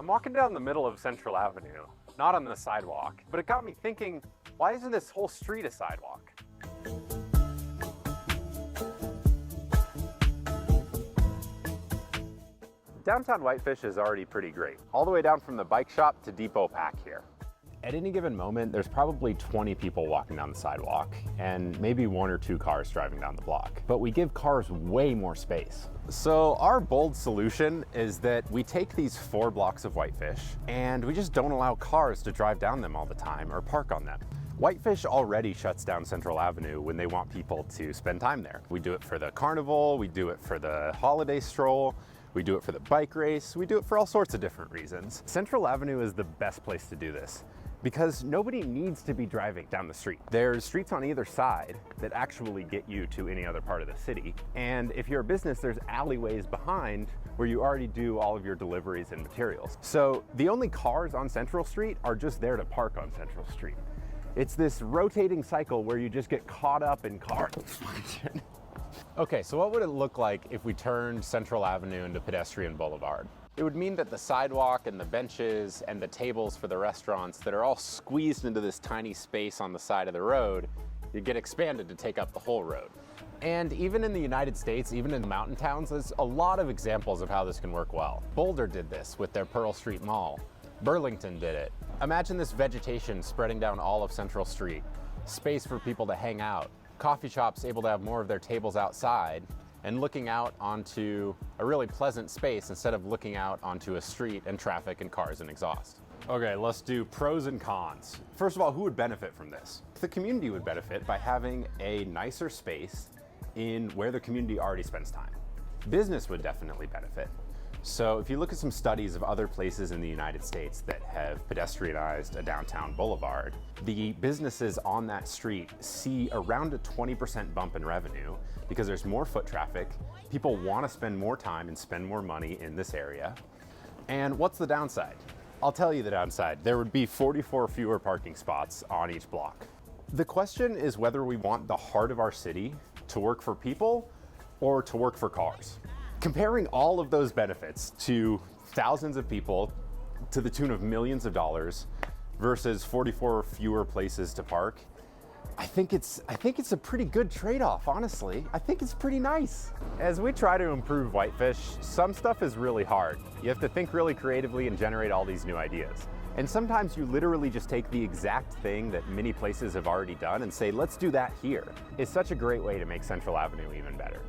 I'm walking down the middle of Central Avenue, not on the sidewalk, but it got me thinking, why isn't this whole street a sidewalk? Downtown Whitefish is already pretty great, all the way down from the bike shop to Depot Pack here. At any given moment, there's probably 20 people walking down the sidewalk and maybe 1 or 2 cars driving down the block. But we give cars way more space. So our bold solution is that we take these 4 blocks of Whitefish and we just don't allow cars to drive down them all the time or park on them. Whitefish already shuts down Central Avenue when they want people to spend time there. We do it for the carnival, we do it for the holiday stroll, we do it for the bike race, we do it for all sorts of different reasons. Central Avenue is the best place to do this because nobody needs to be driving down the street. There's streets on either side that actually get you to any other part of the city. And if you're a business, there's alleyways behind where you already do all of your deliveries and materials. So the only cars on Central Street are just there to park on Central Street. It's this rotating cycle where you just get caught up in cars. Okay, so what would it look like if we turned Central Avenue into pedestrian boulevard? It would mean that the sidewalk and the benches and the tables for the restaurants that are all squeezed into this tiny space on the side of the road, you'd get expanded to take up the whole road. And even in the United States, even in the mountain towns, there's a lot of examples of how this can work well. Boulder did this with their Pearl Street Mall. Burlington did it. Imagine this vegetation spreading down all of Central Street, space for people to hang out, coffee shops able to have more of their tables outside, and looking out onto a really pleasant space instead of looking out onto a street and traffic and cars and exhaust. Okay, let's do pros and cons. First of all, who would benefit from this? The community would benefit by having a nicer space in where the community already spends time. Business would definitely benefit. So if you look at some studies of other places in the United States that have pedestrianized a downtown boulevard, the businesses on that street see around a 20% bump in revenue because there's more foot traffic, people want to spend more time and spend more money in this area. And what's the downside? I'll tell you the downside. There would be 44 fewer parking spots on each block. The question is whether we want the heart of our city to work for people or to work for cars. Comparing all of those benefits to thousands of people to the tune of millions of dollars versus 44 fewer places to park, I think it's a pretty good trade-off, honestly. I think it's pretty nice. As we try to improve Whitefish, some stuff is really hard. You have to think really creatively and generate all these new ideas. And sometimes you literally just take the exact thing that many places have already done and say, let's do that here. It's such a great way to make Central Avenue even better.